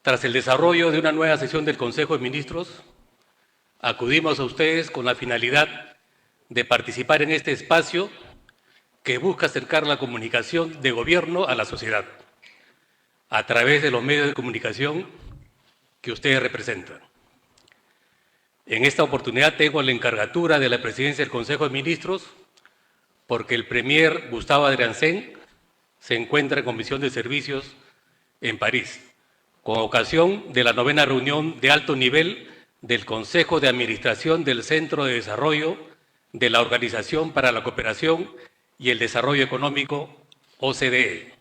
Tras el desarrollo de una nueva sesión del Consejo de Ministros, acudimos a ustedes con la finalidad de participar en este espacio que busca acercar la comunicación de gobierno a la sociedad, a través de los medios de comunicación que ustedes representan. En esta oportunidad tengo la encargatura de la presidencia del Consejo de Ministros porque el Premier Gustavo Adriancén se encuentra en comisión de servicios en París, con ocasión de la 9ª reunión de alto nivel del Consejo de Administración del Centro de Desarrollo de la Organización para la Cooperación y el Desarrollo Económico, OCDE.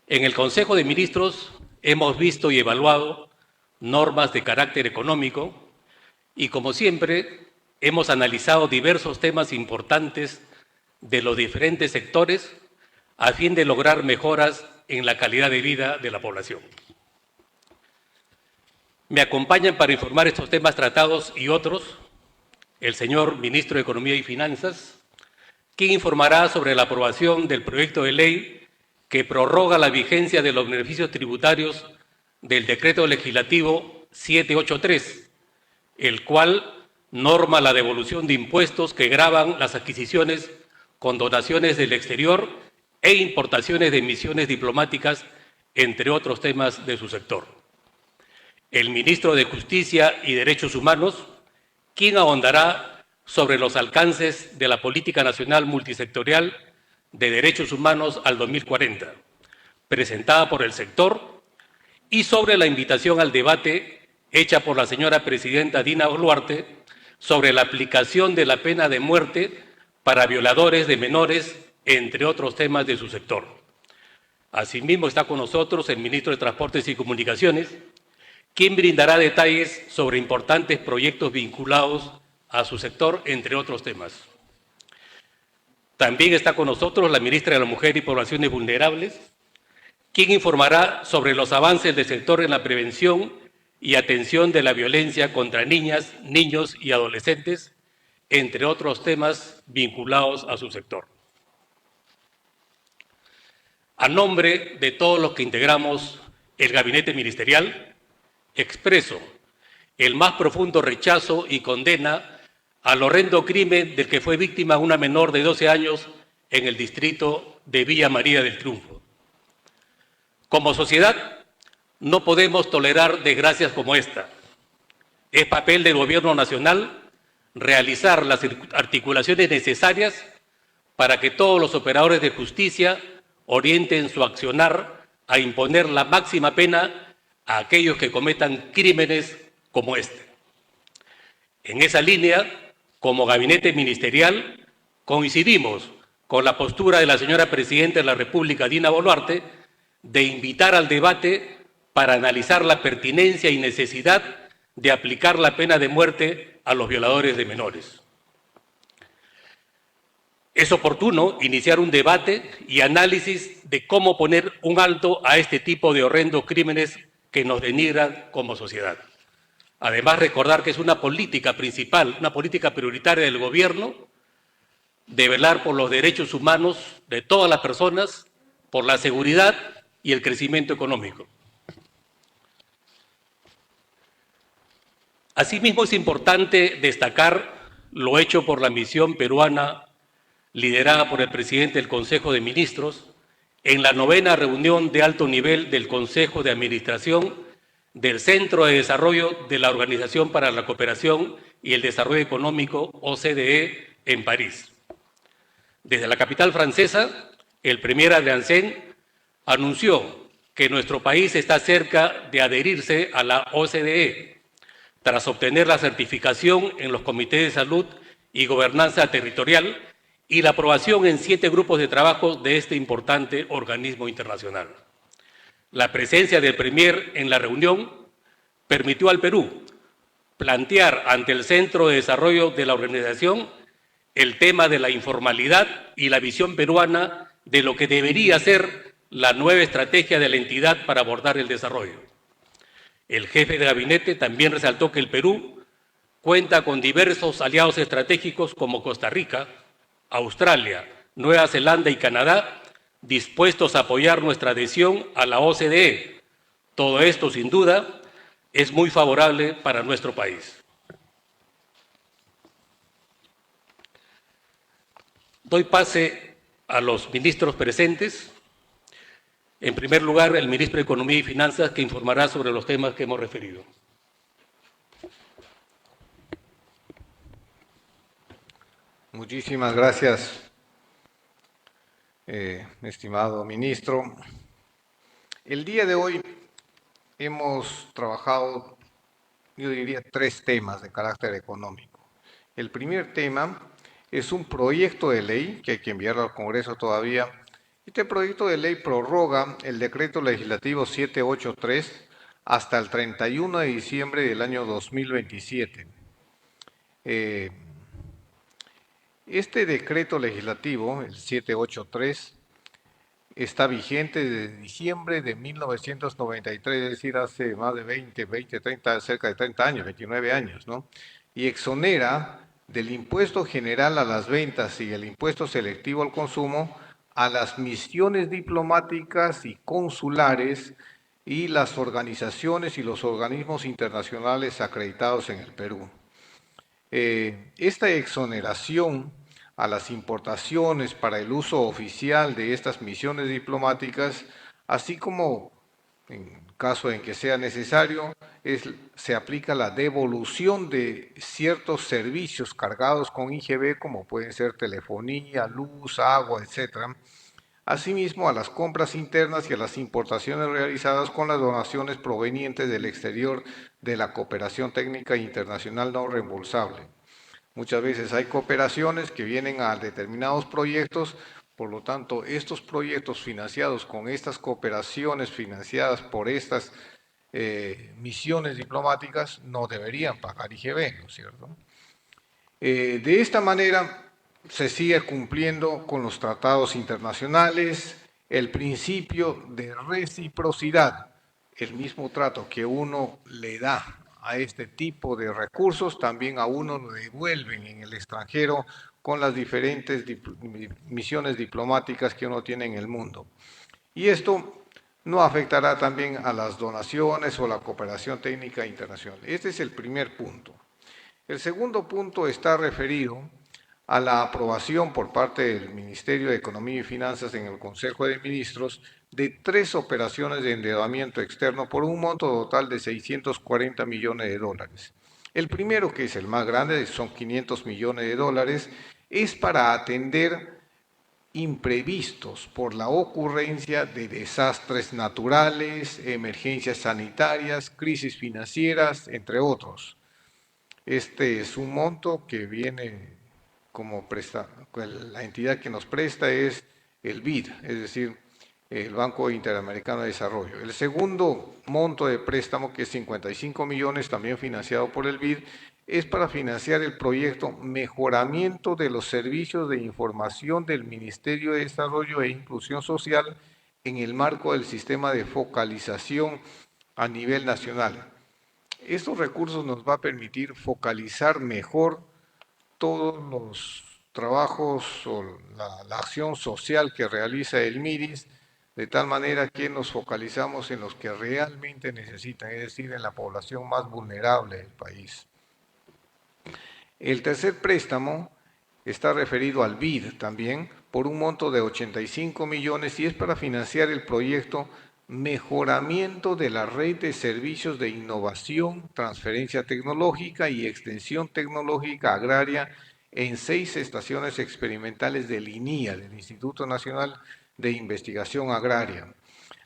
En el Consejo de Ministros hemos visto y evaluado normas de carácter económico y, como siempre, hemos analizado diversos temas importantes de los diferentes sectores a fin de lograr mejoras en la calidad de vida de la población. Me acompañan para informar estos temas tratados y otros el señor Ministro de Economía y Finanzas, quien informará sobre la aprobación del proyecto de ley que prorroga la vigencia de los beneficios tributarios del Decreto Legislativo 783, el cual norma la devolución de impuestos que gravan las adquisiciones con donaciones del exterior e importaciones de misiones diplomáticas, entre otros temas de su sector. El Ministro de Justicia y Derechos Humanos, quien ahondará sobre los alcances de la Política Nacional Multisectorial de Derechos Humanos al 2040, presentada por el sector, y sobre la invitación al debate hecha por la señora presidenta Dina Boluarte sobre la aplicación de la pena de muerte para violadores de menores, entre otros temas de su sector. Asimismo está con nosotros el Ministro de Transportes y Comunicaciones, quien brindará detalles sobre importantes proyectos vinculados a su sector, entre otros temas. También está con nosotros la Ministra de la Mujer y Poblaciones Vulnerables, quien informará sobre los avances del sector en la prevención y atención de la violencia contra niñas, niños y adolescentes, entre otros temas vinculados a su sector. A nombre de todos los que integramos el gabinete ministerial, expreso el más profundo rechazo y condena al horrendo crimen del que fue víctima una menor de 12 años en el distrito de Villa María del Triunfo. Como sociedad, no podemos tolerar desgracias como esta. Es papel del Gobierno Nacional realizar las articulaciones necesarias para que todos los operadores de justicia orienten su accionar a imponer la máxima pena a aquellos que cometan crímenes como este. En esa línea, como gabinete ministerial, coincidimos con la postura de la señora Presidenta de la República, Dina Boluarte, de invitar al debate para analizar la pertinencia y necesidad de aplicar la pena de muerte a los violadores de menores. Es oportuno iniciar un debate y análisis de cómo poner un alto a este tipo de horrendos crímenes que nos denigran como sociedad. Además, recordar que es una política principal, una política prioritaria del Gobierno, de velar por los derechos humanos de todas las personas, por la seguridad y el crecimiento económico. Asimismo, es importante destacar lo hecho por la misión peruana liderada por el presidente del Consejo de Ministros en la 9ª reunión de alto nivel del Consejo de Administración del Centro de Desarrollo de la Organización para la Cooperación y el Desarrollo Económico, OCDE, en París. Desde la capital francesa, el Premier Adriancén anunció que nuestro país está cerca de adherirse a la OCDE, tras obtener la certificación en los comités de salud y gobernanza territorial y la aprobación en 7 grupos de trabajo de este importante organismo internacional. La presencia del Premier en la reunión permitió al Perú plantear ante el Centro de Desarrollo de la organización el tema de la informalidad y la visión peruana de lo que debería ser la nueva estrategia de la entidad para abordar el desarrollo. El jefe de gabinete también resaltó que el Perú cuenta con diversos aliados estratégicos como Costa Rica, Australia, Nueva Zelanda y Canadá, dispuestos a apoyar nuestra adhesión a la OCDE, Todo esto, sin duda, es muy favorable para nuestro país. Doy pase a los ministros presentes. En primer lugar, el ministro de Economía y Finanzas, que informará sobre los temas que hemos referido. Muchísimas gracias, estimado ministro. El día de hoy hemos trabajado, yo diría, 3 temas de carácter económico. El primer tema es un proyecto de ley que hay que enviarlo al Congreso todavía. Este proyecto de ley prorroga el decreto legislativo 783 hasta el 31 de diciembre del año 2027. Este decreto legislativo, el 783, está vigente desde diciembre de 1993, es decir, hace más de 30, cerca de 30 años, 29 años, ¿no? Y exonera del impuesto general a las ventas y el impuesto selectivo al consumo a las misiones diplomáticas y consulares y las organizaciones y los organismos internacionales acreditados en el Perú. Esta exoneración a las importaciones para el uso oficial de estas misiones diplomáticas, así como en caso en que sea necesario, se aplica la devolución de ciertos servicios cargados con IGB, como pueden ser telefonía, luz, agua, etc. Asimismo, a las compras internas y a las importaciones realizadas con las donaciones provenientes del exterior de la cooperación técnica internacional no reembolsable. Muchas veces hay cooperaciones que vienen a determinados proyectos, por lo tanto, estos proyectos financiados con estas cooperaciones financiadas por estas misiones diplomáticas no deberían pagar IGB, ¿no es cierto? De esta manera se sigue cumpliendo con los tratados internacionales, el principio de reciprocidad, el mismo trato que uno le da a este tipo de recursos, también a uno lo devuelven en el extranjero con las diferentes misiones diplomáticas que uno tiene en el mundo. Y esto no afectará también a las donaciones o la cooperación técnica internacional. Este es el primer punto. El segundo punto está referido a la aprobación por parte del Ministerio de Economía y Finanzas en el Consejo de Ministros de 3 operaciones de endeudamiento externo por un monto total de 640 millones de dólares. El primero, que es el más grande, son 500 millones de dólares, es para atender imprevistos por la ocurrencia de desastres naturales, emergencias sanitarias, crisis financieras, entre otros. Este es un monto que viene como la entidad que nos presta es el BID, es decir, el Banco Interamericano de Desarrollo. El segundo monto de préstamo, que es 55 millones, también financiado por el BID, es para financiar el proyecto Mejoramiento de los Servicios de Información del Ministerio de Desarrollo e Inclusión Social en el marco del sistema de focalización a nivel nacional. Estos recursos nos va a permitir focalizar mejor todos los trabajos o la acción social que realiza el MIRIS, de tal manera que nos focalizamos en los que realmente necesitan, es decir, en la población más vulnerable del país. El tercer préstamo está referido al BID también, por un monto de 85 millones y es para financiar el proyecto Mejoramiento de la red de servicios de innovación, transferencia tecnológica y extensión tecnológica agraria en 6 estaciones experimentales del INIA, del Instituto Nacional de Investigación Agraria.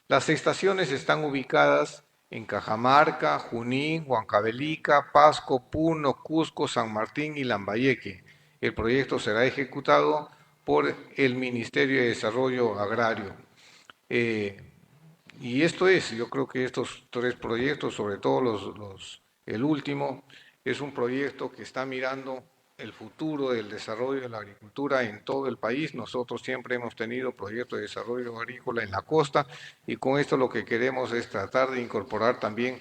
Las estaciones están ubicadas en Cajamarca, Junín, Huancavelica, Pasco, Puno, Cusco, San Martín y Lambayeque. El proyecto será ejecutado por el Ministerio de Desarrollo Agrario. Y esto es, yo creo que estos 3 proyectos, sobre todo el último, es un proyecto que está mirando el futuro del desarrollo de la agricultura en todo el país. Nosotros siempre hemos tenido proyectos de desarrollo agrícola en la costa y con esto lo que queremos es tratar de incorporar también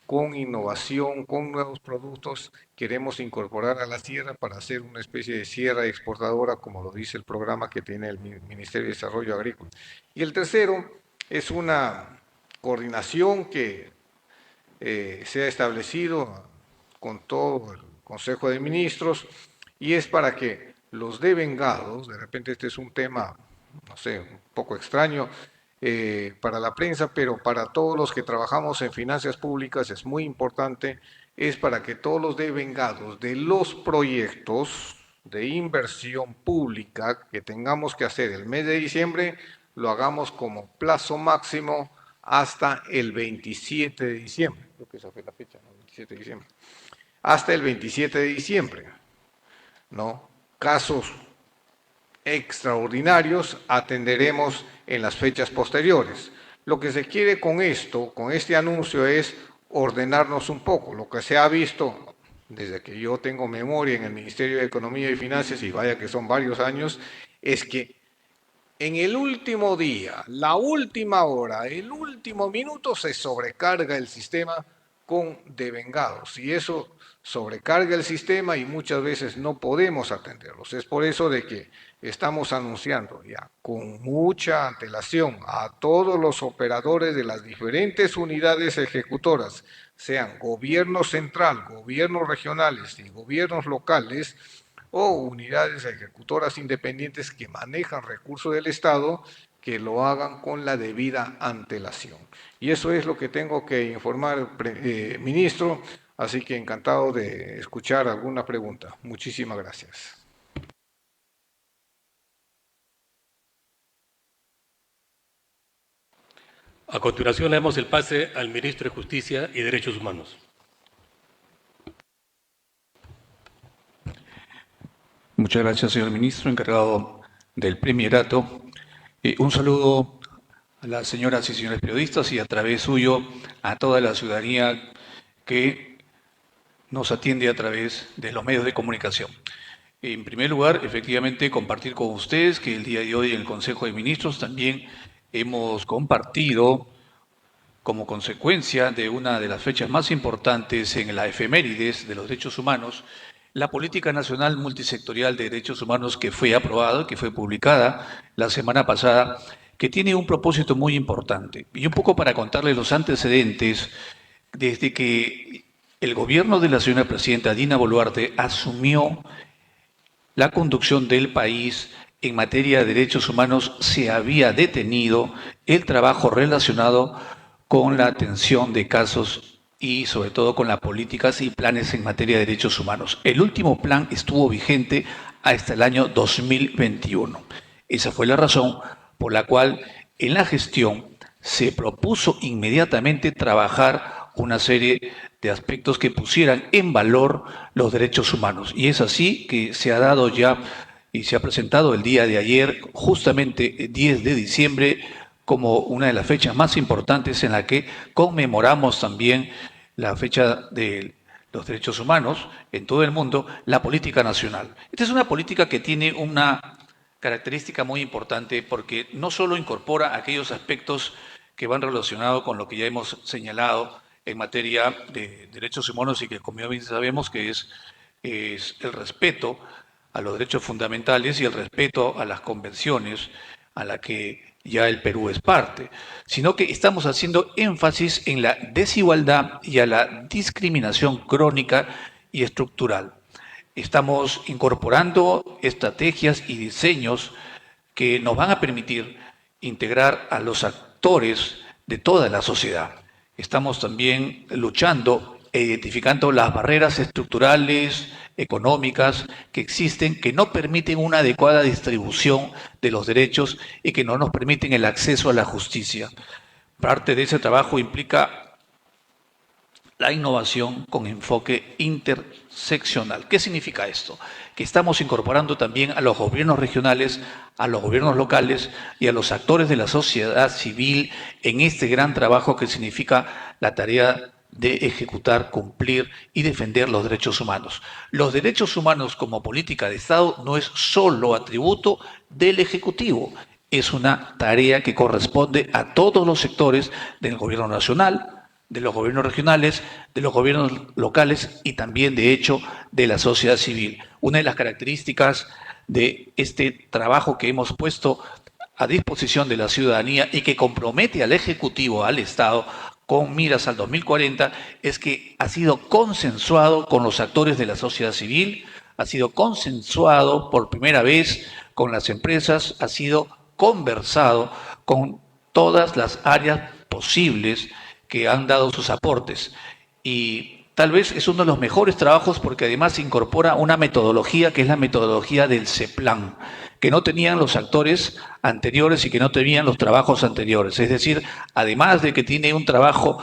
con innovación, con nuevos productos, queremos incorporar a la sierra para hacer una especie de sierra exportadora, como lo dice el programa que tiene el Ministerio de Desarrollo Agrícola. Y el tercero es una coordinación que se ha establecido con todo el Consejo de Ministros, y es para que los devengados, de repente este es un tema, no sé, un poco extraño para la prensa, pero para todos los que trabajamos en finanzas públicas es muy importante, es para que todos los devengados de los proyectos de inversión pública que tengamos que hacer el mes de diciembre, lo hagamos como plazo máximo hasta el 27 de diciembre. Creo que esa fue la fecha, ¿no? 27 de diciembre. Hasta el 27 de diciembre, ¿no? Casos extraordinarios atenderemos en las fechas posteriores. Lo que se quiere con esto, con este anuncio, es ordenarnos un poco. Lo que se ha visto desde que yo tengo memoria en el Ministerio de Economía y Finanzas, y vaya que son varios años, es que en el último día, la última hora, el último minuto se sobrecarga el sistema con devengados, y eso sobrecarga el sistema y muchas veces no podemos atenderlos. Es por eso de que estamos anunciando ya con mucha antelación a todos los operadores de las diferentes unidades ejecutoras, sean gobierno central, gobiernos regionales y gobiernos locales, o unidades ejecutoras independientes que manejan recursos del Estado, que lo hagan con la debida antelación. Y eso es lo que tengo que informar, ministro, así que encantado de escuchar alguna pregunta. Muchísimas gracias. A continuación, le damos el pase al ministro de Justicia y Derechos Humanos. Muchas gracias, señor ministro, encargado del Primerato. Un saludo a las señoras y señores periodistas y a través suyo a toda la ciudadanía que nos atiende a través de los medios de comunicación. En primer lugar, efectivamente, compartir con ustedes que el día de hoy en el Consejo de Ministros también hemos compartido, como consecuencia de una de las fechas más importantes en la efemérides de los derechos humanos, la Política Nacional Multisectorial de Derechos Humanos que fue aprobada, que fue publicada la semana pasada, que tiene un propósito muy importante. Y un poco para contarles los antecedentes, desde que el gobierno de la señora presidenta Dina Boluarte asumió la conducción del país en materia de derechos humanos, se había detenido el trabajo relacionado con la atención de casos y sobre todo con las políticas y planes en materia de derechos humanos. El último plan estuvo vigente hasta el año 2021. Esa fue la razón por la cual en la gestión se propuso inmediatamente trabajar una serie de aspectos que pusieran en valor los derechos humanos. Y es así que se ha dado ya y se ha presentado el día de ayer, justamente 10 de diciembre, como una de las fechas más importantes en la que conmemoramos también la fecha de los derechos humanos en todo el mundo, la política nacional. Esta es una política que tiene una característica muy importante porque no solo incorpora aquellos aspectos que van relacionados con lo que ya hemos señalado en materia de derechos humanos y que, como bien sabemos, que es el respeto a los derechos fundamentales y el respeto a las convenciones a la que ya el Perú es parte, sino que estamos haciendo énfasis en la desigualdad y a la discriminación crónica y estructural. Estamos incorporando estrategias y diseños que nos van a permitir integrar a los actores de toda la sociedad. Estamos también luchando e identificando las barreras estructurales, económicas que existen, que no permiten una adecuada distribución de los derechos y que no nos permiten el acceso a la justicia. Parte de ese trabajo implica la innovación con enfoque interseccional. ¿Qué significa esto? Que estamos incorporando también a los gobiernos regionales, a los gobiernos locales y a los actores de la sociedad civil en este gran trabajo que significa la tarea de ejecutar, cumplir y defender los derechos humanos. Los derechos humanos como política de Estado no es solo atributo del Ejecutivo, es una tarea que corresponde a todos los sectores del gobierno nacional, de los gobiernos regionales, de los gobiernos locales y también, de hecho, de la sociedad civil. Una de las características de este trabajo que hemos puesto a disposición de la ciudadanía y que compromete al Ejecutivo, al Estado, con miras al 2040, es que ha sido consensuado con los actores de la sociedad civil, ha sido consensuado por primera vez con las empresas, ha sido conversado con todas las áreas posibles que han dado sus aportes. Y tal vez es uno de los mejores trabajos porque además incorpora una metodología que es la metodología del CEPLAN, que no tenían los actores anteriores y que no tenían los trabajos anteriores. Es decir, además de que tiene un trabajo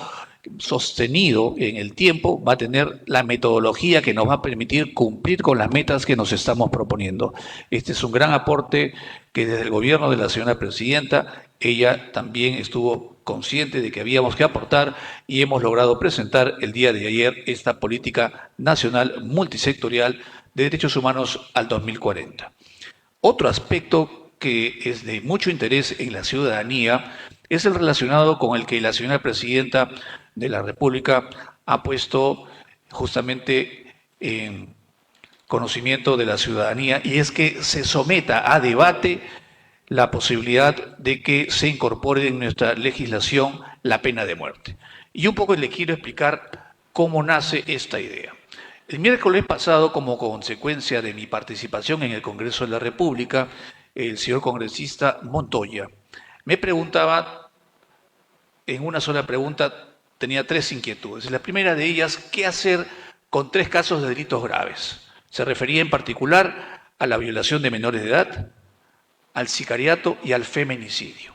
sostenido en el tiempo, va a tener la metodología que nos va a permitir cumplir con las metas que nos estamos proponiendo. Este es un gran aporte que desde el gobierno de la señora presidenta, ella también estuvo consciente de que habíamos que aportar y hemos logrado presentar el día de ayer esta política nacional multisectorial de derechos humanos al 2040. Otro aspecto que es de mucho interés en la ciudadanía es el relacionado con el que la señora presidenta de la República ha puesto justamente en conocimiento de la ciudadanía, y es que se someta a debate la posibilidad de que se incorpore en nuestra legislación la pena de muerte. Y un poco le quiero explicar cómo nace esta idea. El miércoles pasado, como consecuencia de mi participación en el Congreso de la República, el señor congresista Montoya me preguntaba, en una sola pregunta, tenía tres inquietudes. La primera de ellas, ¿qué hacer con tres casos de delitos graves? Se refería en particular a la violación de menores de edad, al sicariato y al feminicidio.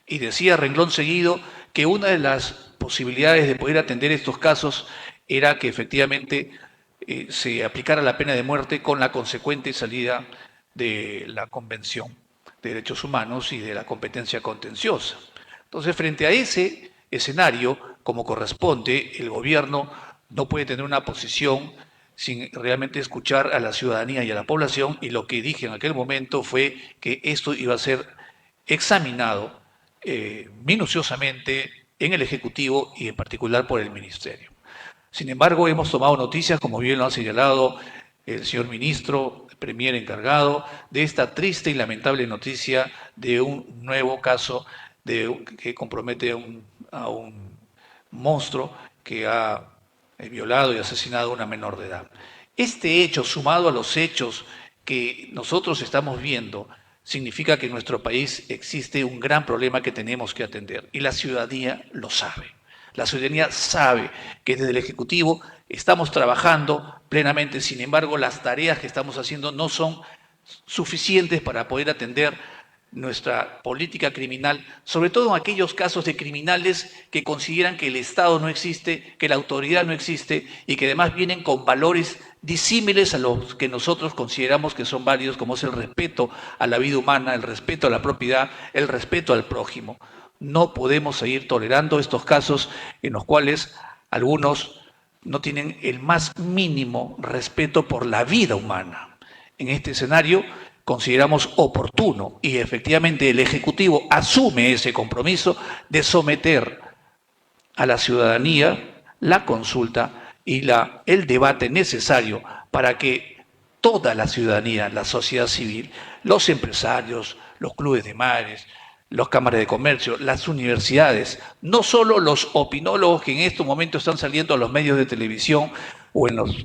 Y decía renglón seguido que una de las posibilidades de poder atender estos casos era que efectivamente se aplicara la pena de muerte con la consecuente salida de la Convención de Derechos Humanos y de la competencia contenciosa. Entonces, frente a ese escenario, como corresponde, el gobierno no puede tener una posición sin realmente escuchar a la ciudadanía y a la población, y lo que dije en aquel momento fue que esto iba a ser examinado minuciosamente en el Ejecutivo y en particular por el Ministerio. Sin embargo, hemos tomado noticias, como bien lo ha señalado el señor ministro, el premier encargado, de esta triste y lamentable noticia de un nuevo caso que compromete a un monstruo que ha violado y asesinado a una menor de edad. Este hecho, sumado a los hechos que nosotros estamos viendo, significa que en nuestro país existe un gran problema que tenemos que atender, y la ciudadanía lo sabe. La ciudadanía sabe que desde el Ejecutivo estamos trabajando plenamente, sin embargo, las tareas que estamos haciendo no son suficientes para poder atender nuestra política criminal, sobre todo en aquellos casos de criminales que consideran que el Estado no existe, que la autoridad no existe y que además vienen con valores disímiles a los que nosotros consideramos que son válidos, como es el respeto a la vida humana, el respeto a la propiedad, el respeto al prójimo. No podemos seguir tolerando estos casos en los cuales algunos no tienen el más mínimo respeto por la vida humana. En este escenario consideramos oportuno, y efectivamente el Ejecutivo asume ese compromiso, de someter a la ciudadanía la consulta y el debate necesario para que toda la ciudadanía, la sociedad civil, los empresarios, los clubes de mares, las cámaras de comercio, las universidades, no solo los opinólogos que en estos momentos están saliendo a los medios de televisión o en los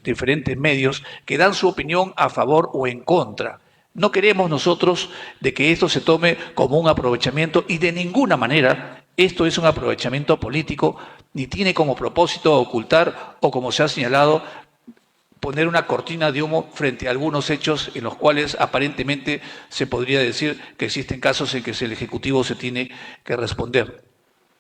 diferentes medios, que dan su opinión a favor o en contra. No queremos nosotros de que esto se tome como un aprovechamiento, y de ninguna manera esto es un aprovechamiento político, ni tiene como propósito ocultar o, como se ha señalado, poner una cortina de humo frente a algunos hechos en los cuales aparentemente se podría decir que existen casos en que el Ejecutivo se tiene que responder.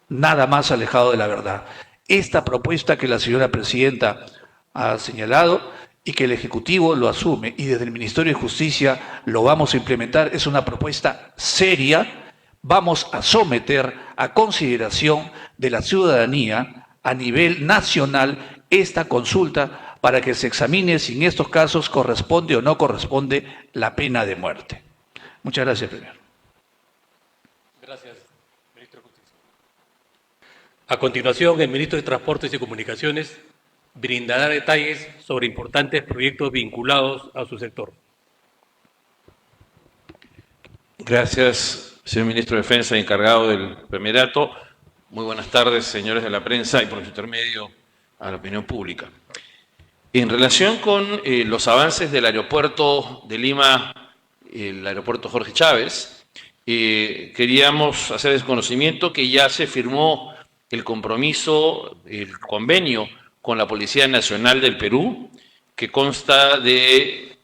Nada más alejado de la verdad. Esta propuesta que la señora presidenta ha señalado y que el Ejecutivo lo asume y desde el Ministerio de Justicia lo vamos a implementar es una propuesta seria. Vamos a someter a consideración de la ciudadanía a nivel nacional esta consulta para que se examine si en estos casos corresponde o no corresponde la pena de muerte. Muchas gracias, Premier. Gracias, ministro de Justicia. A continuación, el ministro de Transportes y Comunicaciones brindará detalles sobre importantes proyectos vinculados a su sector. Gracias, señor ministro de Defensa, encargado del Primerato. Muy buenas tardes, señores de la prensa y por su intermedio a la opinión pública. En relación con los avances del aeropuerto de Lima, el aeropuerto Jorge Chávez, queríamos hacer conocimiento que ya se firmó el compromiso, el convenio con la Policía Nacional del Perú, que consta de,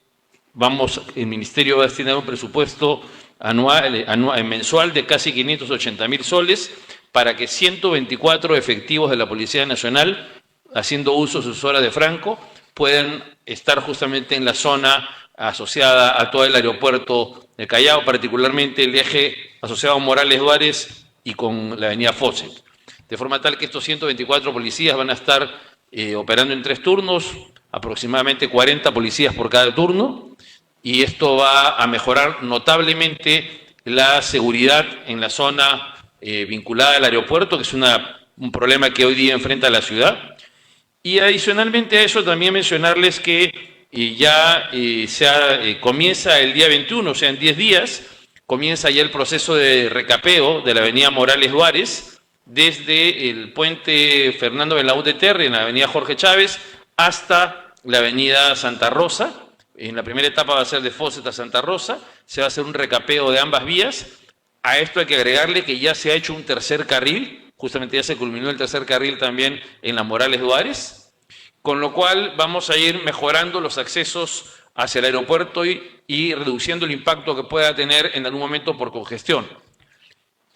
el Ministerio va a destinar un presupuesto mensual de casi 580.000 soles para que 124 efectivos de la Policía Nacional, haciendo uso de sus horas de franco, puedan estar justamente en la zona asociada a todo el aeropuerto de Callao, particularmente el eje asociado a Morales Duárez y con la avenida Fawcett. De forma tal que estos 124 policías van a estar operando en 3 turnos, aproximadamente 40 policías por cada turno, y esto va a mejorar notablemente la seguridad en la zona vinculada al aeropuerto, que es un problema que hoy día enfrenta la ciudad. Y adicionalmente a eso también mencionarles que comienza el día 21, o sea, en 10 días, comienza ya el proceso de recapeo de la avenida Morales Duárez, desde el puente Fernando Belaúnde Terry en la avenida Jorge Chávez hasta la avenida Santa Rosa. En la primera etapa va a ser de Fawcett a Santa Rosa, se va a hacer un recapeo de ambas vías. A esto hay que agregarle que ya se ha hecho un tercer carril, justamente ya se culminó el tercer carril también en la Morales Duárez, con lo cual vamos a ir mejorando los accesos hacia el aeropuerto y reduciendo el impacto que pueda tener en algún momento por congestión.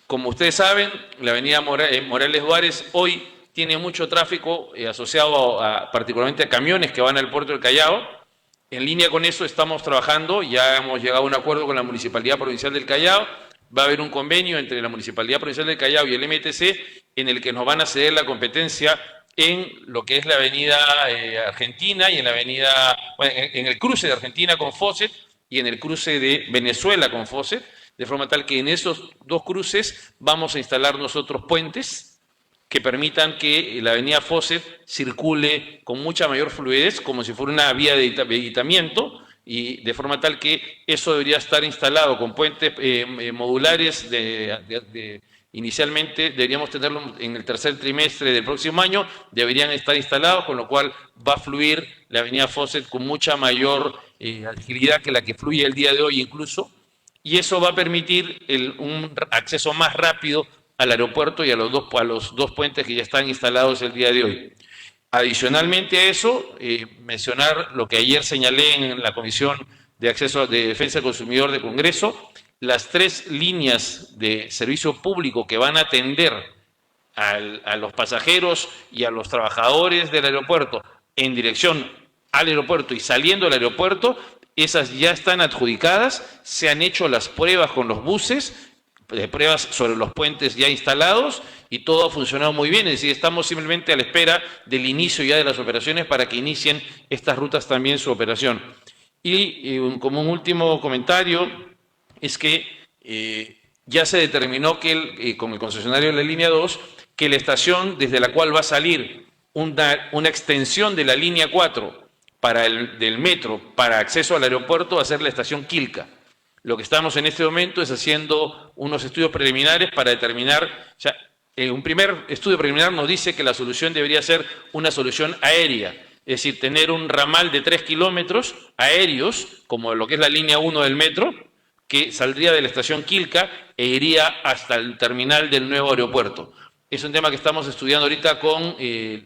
Como ustedes saben, la avenida Morales Duárez hoy tiene mucho tráfico asociado particularmente a camiones que van al puerto del Callao. En línea con eso estamos trabajando, ya hemos llegado a un acuerdo con la Municipalidad Provincial del Callao, va a haber un convenio entre la Municipalidad Provincial del Callao y el MTC en el que nos van a ceder la competencia en lo que es la avenida Argentina y en la avenida, en el cruce de Argentina con Fawcett y en el cruce de Venezuela con Fawcett, de forma tal que en esos 2 cruces vamos a instalar nosotros puentes que permitan que la avenida Fawcett circule con mucha mayor fluidez, como si fuera una vía de evitamiento, y de forma tal que eso debería estar instalado con puentes modulares. Inicialmente deberíamos tenerlo en el tercer trimestre del próximo año, deberían estar instalados, con lo cual va a fluir la avenida Fawcett con mucha mayor agilidad que la que fluye el día de hoy incluso, y eso va a permitir un acceso más rápido al aeropuerto y a los dos puentes que ya están instalados el día de hoy. Adicionalmente a eso, mencionar lo que ayer señalé en la Comisión de Acceso de Defensa del Consumidor del Congreso, las 3 líneas de servicio público que van a atender a los pasajeros y a los trabajadores del aeropuerto en dirección al aeropuerto y saliendo del aeropuerto, esas ya están adjudicadas, se han hecho las pruebas con los buses, pruebas sobre los puentes ya instalados y todo ha funcionado muy bien, es decir, estamos simplemente a la espera del inicio ya de las operaciones para que inicien estas rutas también su operación. Y como un último comentario, es que ya se determinó que con el concesionario de la línea 2, que la estación desde la cual va a salir una extensión de la línea 4 del metro para acceso al aeropuerto va a ser la estación Quilca. Lo que estamos en este momento es haciendo unos estudios preliminares para determinar, o sea, un primer estudio preliminar nos dice que la solución debería ser una solución aérea, es decir, tener un ramal de 3 kilómetros aéreos, como lo que es la línea 1 del metro, que saldría de la estación Quilca e iría hasta el terminal del nuevo aeropuerto. Es un tema que estamos estudiando ahorita con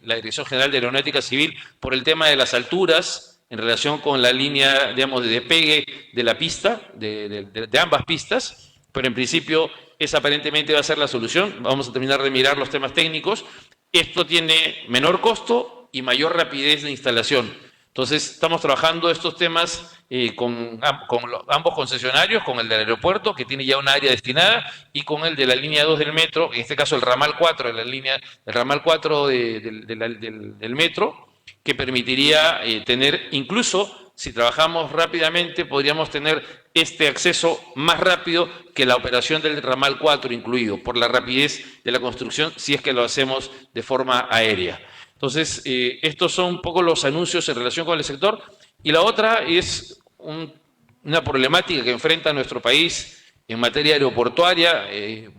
la Dirección General de Aeronáutica Civil por el tema de las alturas en relación con la línea, digamos, de despegue de la pista, de ambas pistas, pero en principio esa aparentemente va a ser la solución. Vamos a terminar de mirar los temas técnicos. Esto tiene menor costo y mayor rapidez de instalación. Entonces, estamos trabajando estos temas con ambos concesionarios, con el del aeropuerto, que tiene ya una área destinada, y con el de la línea 2 del metro, en este caso el ramal 4, el ramal 4 del metro, que permitiría tener, incluso si trabajamos rápidamente, podríamos tener este acceso más rápido que la operación del ramal 4 incluido, por la rapidez de la construcción, si es que lo hacemos de forma aérea. Entonces, estos son un poco los anuncios en relación con el sector. Y la otra es una problemática que enfrenta nuestro país en materia aeroportuaria,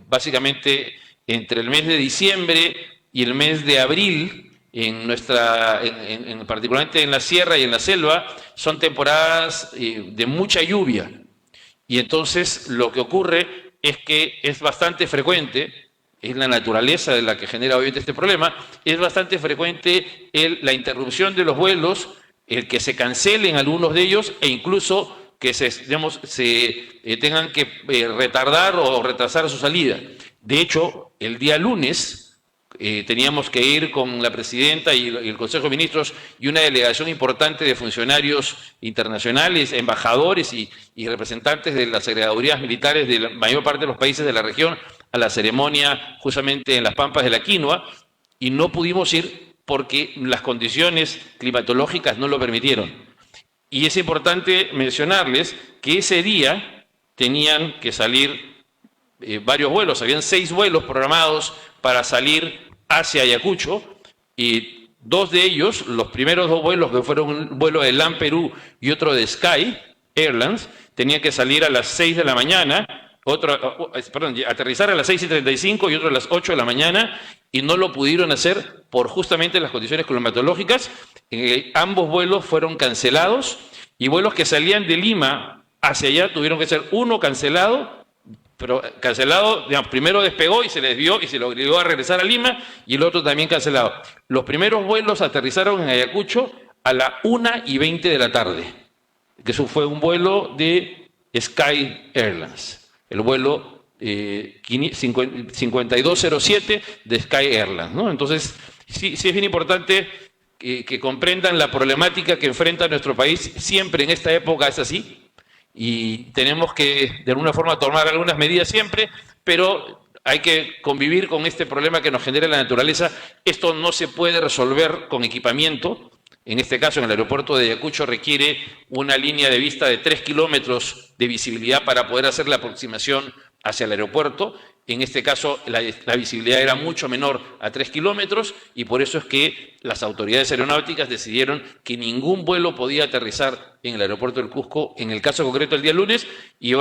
básicamente entre el mes de diciembre y el mes de abril, particularmente en la sierra y en la selva, son temporadas de mucha lluvia. Y entonces lo que ocurre es que es bastante frecuente, es la naturaleza de la que genera obviamente este problema, es bastante frecuente la interrupción de los vuelos, el que se cancelen algunos de ellos e incluso que tengan que retardar o retrasar su salida. De hecho, el día lunes teníamos que ir con la presidenta y el Consejo de Ministros y una delegación importante de funcionarios internacionales, embajadores y representantes de las secretarías militares de la mayor parte de los países de la región a la ceremonia justamente en las Pampas de la Quinoa, y no pudimos ir porque las condiciones climatológicas no lo permitieron. Y es importante mencionarles que ese día tenían que salir varios vuelos, habían 6 vuelos programados para salir hacia Ayacucho, y 2 de ellos, los primeros 2 vuelos, que fueron un vuelo de LAN Perú y otro de Sky Airlines, tenían que salir a las 6 de la mañana, aterrizar a las 6:35 y otro a las 8 de la mañana, y no lo pudieron hacer por justamente las condiciones climatológicas. Ambos vuelos fueron cancelados, y vuelos que salían de Lima hacia allá tuvieron que ser uno cancelado, pero cancelado, digamos, primero despegó y se les dio y se lo obligó a regresar a Lima, y el otro también cancelado. Los primeros vuelos aterrizaron en Ayacucho a las 1:20 de la tarde, que eso fue un vuelo de Sky Airlines, el vuelo 5207 de Sky Airlines, ¿no? Entonces, sí es bien importante que comprendan la problemática que enfrenta nuestro país. Siempre en esta época es así, y tenemos que de alguna forma tomar algunas medidas siempre, pero hay que convivir con este problema que nos genera la naturaleza. Esto no se puede resolver con equipamiento. En este caso, en el aeropuerto de Ayacucho requiere una línea de vista de 3 kilómetros de visibilidad para poder hacer la aproximación hacia el aeropuerto. En este caso, la visibilidad era mucho menor a 3 kilómetros, y por eso es que las autoridades aeronáuticas decidieron que ningún vuelo podía aterrizar en el aeropuerto del Cusco, en el caso concreto el día lunes, y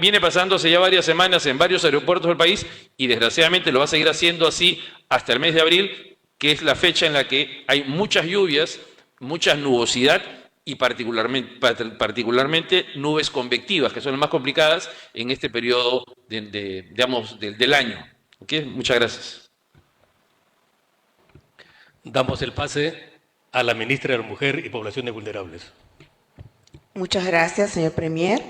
viene pasándose ya varias semanas en varios aeropuertos del país, y desgraciadamente lo va a seguir haciendo así hasta el mes de abril, que es la fecha en la que hay muchas lluvias, mucha nubosidad, y particularmente nubes convectivas, que son las más complicadas en este periodo del año. ¿Okay? Muchas gracias. Damos el pase a la ministra de la Mujer y Poblaciones Vulnerables. Muchas gracias, señor Premier.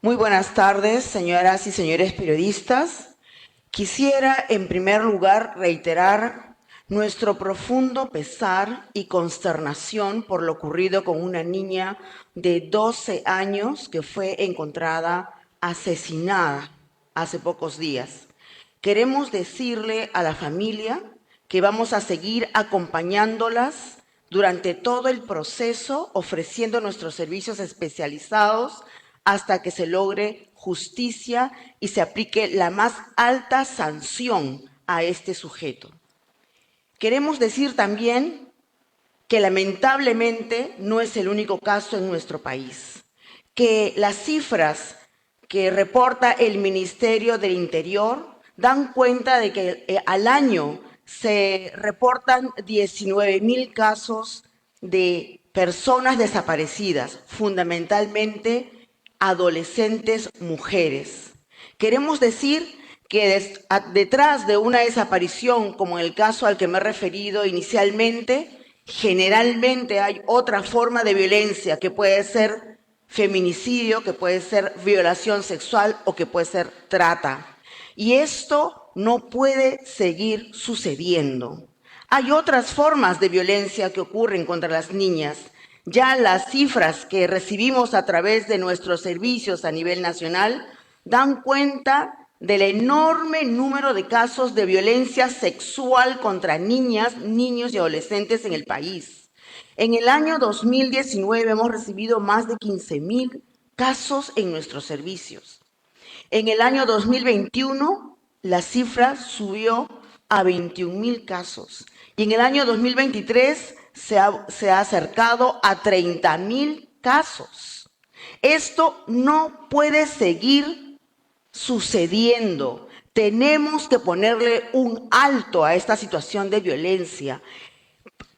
Muy buenas tardes, señoras y señores periodistas. Quisiera, en primer lugar, reiterar nuestro profundo pesar y consternación por lo ocurrido con una niña de 12 años que fue encontrada asesinada hace pocos días. Queremos decirle a la familia que vamos a seguir acompañándolas durante todo el proceso, ofreciendo nuestros servicios especializados hasta que se logre justicia y se aplique la más alta sanción a este sujeto. Queremos decir también que lamentablemente no es el único caso en nuestro país, que las cifras que reporta el Ministerio del Interior dan cuenta de que al año se reportan 19,000 casos de personas desaparecidas, fundamentalmente adolescentes mujeres. Queremos decir que detrás de una desaparición, como en el caso al que me he referido inicialmente, generalmente hay otra forma de violencia, que puede ser feminicidio, que puede ser violación sexual o que puede ser trata. Y esto no puede seguir sucediendo. Hay otras formas de violencia que ocurren contra las niñas. Ya las cifras que recibimos a través de nuestros servicios a nivel nacional dan cuenta del enorme número de casos de violencia sexual contra niñas, niños y adolescentes en el país. En el año 2019 hemos recibido más de 15,000 casos en nuestros servicios. En el año 2021 la cifra subió a 21,000 casos. Y en el año 2023 se ha acercado a 30,000 casos. Esto no puede seguir sucediendo. Tenemos que ponerle un alto a esta situación de violencia.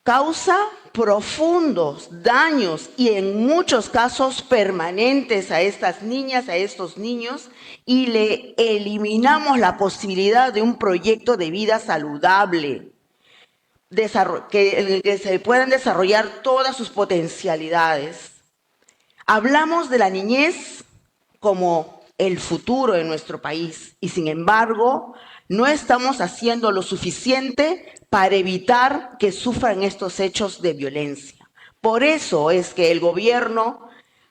Causa profundos daños y en muchos casos permanentes a estas niñas, a estos niños, y le eliminamos la posibilidad de un proyecto de vida saludable, en el que se puedan desarrollar todas sus potencialidades. Hablamos de la niñez como el futuro de nuestro país y sin embargo no estamos haciendo lo suficiente para evitar que sufran estos hechos de violencia. Por eso es que el gobierno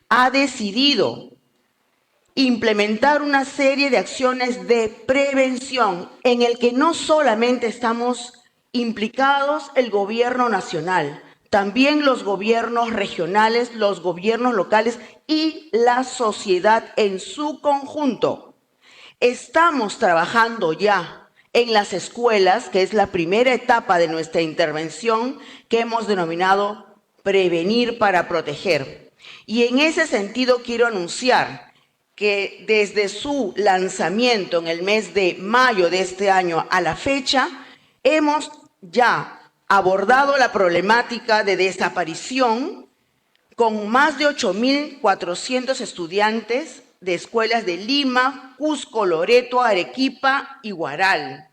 ha decidido implementar una serie de acciones de prevención en el que no solamente estamos implicados el gobierno nacional, también los gobiernos regionales, los gobiernos locales y la sociedad en su conjunto. Estamos trabajando ya en las escuelas, que es la primera etapa de nuestra intervención que hemos denominado Prevenir para Proteger. Y en ese sentido quiero anunciar que desde su lanzamiento en el mes de mayo de este año a la fecha, hemos ya abordado la problemática de desaparición con más de 8.400 estudiantes de escuelas de Lima, Cusco, Loreto, Arequipa y Huaral.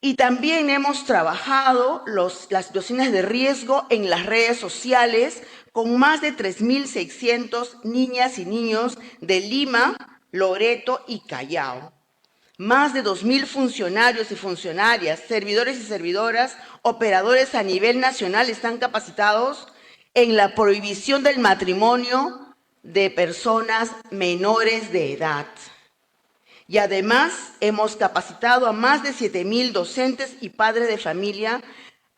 Y también hemos trabajado las situaciones de riesgo en las redes sociales con más de 3.600 niñas y niños de Lima, Loreto y Callao. Más de 2.000 funcionarios y funcionarias, servidores y servidoras, operadores a nivel nacional están capacitados en la prohibición del matrimonio de personas menores de edad. Y además hemos capacitado a más de 7.000 docentes y padres de familia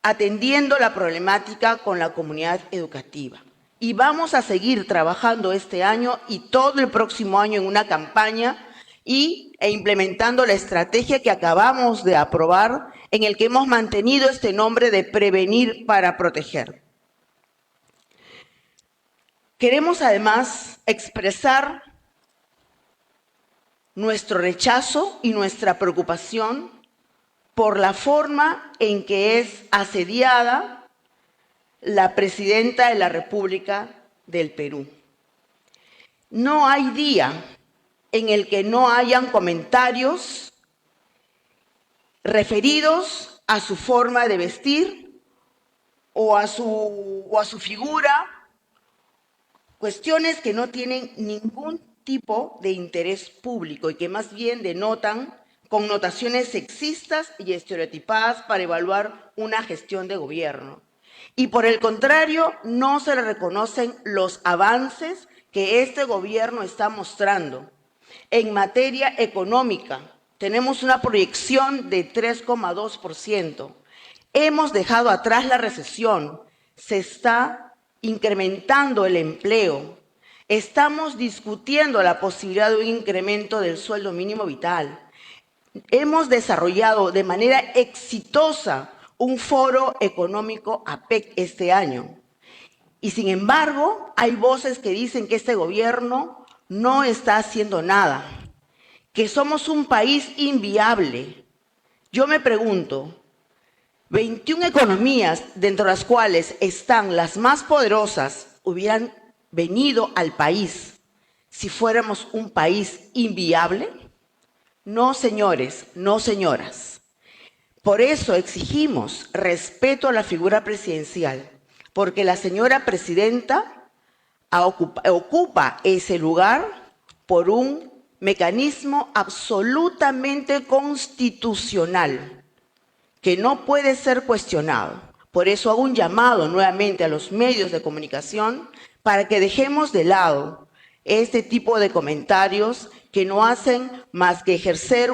atendiendo la problemática con la comunidad educativa. Y vamos a seguir trabajando este año y todo el próximo año en una campaña e implementando la estrategia que acabamos de aprobar, en el que hemos mantenido este nombre de Prevenir para Proteger. Queremos además expresar nuestro rechazo y nuestra preocupación por la forma en que es asediada la presidenta de la República del Perú. No hay día en el que no hayan comentarios referidos a su forma de vestir o a su figura, cuestiones que no tienen ningún tipo de interés público y que más bien denotan connotaciones sexistas y estereotipadas para evaluar una gestión de gobierno. Y por el contrario, no se le reconocen los avances que este gobierno está mostrando. En materia económica, tenemos una proyección de 3,2%. Hemos dejado atrás la recesión, se está incrementando el empleo. Estamos discutiendo la posibilidad de un incremento del sueldo mínimo vital. Hemos desarrollado de manera exitosa un foro económico APEC este año. Y sin embargo, hay voces que dicen que este gobierno no está haciendo nada, que somos un país inviable. Yo me pregunto, 21 economías, dentro de las cuales están las más poderosas, hubieran venido al país si fuéramos un país inviable? No, señores, no, señoras. Por eso exigimos respeto a la figura presidencial, porque la señora presidenta ocupa ese lugar por un mecanismo absolutamente constitucional que no puede ser cuestionado. Por eso hago un llamado nuevamente a los medios de comunicación para que dejemos de lado este tipo de comentarios que no hacen más que ejercer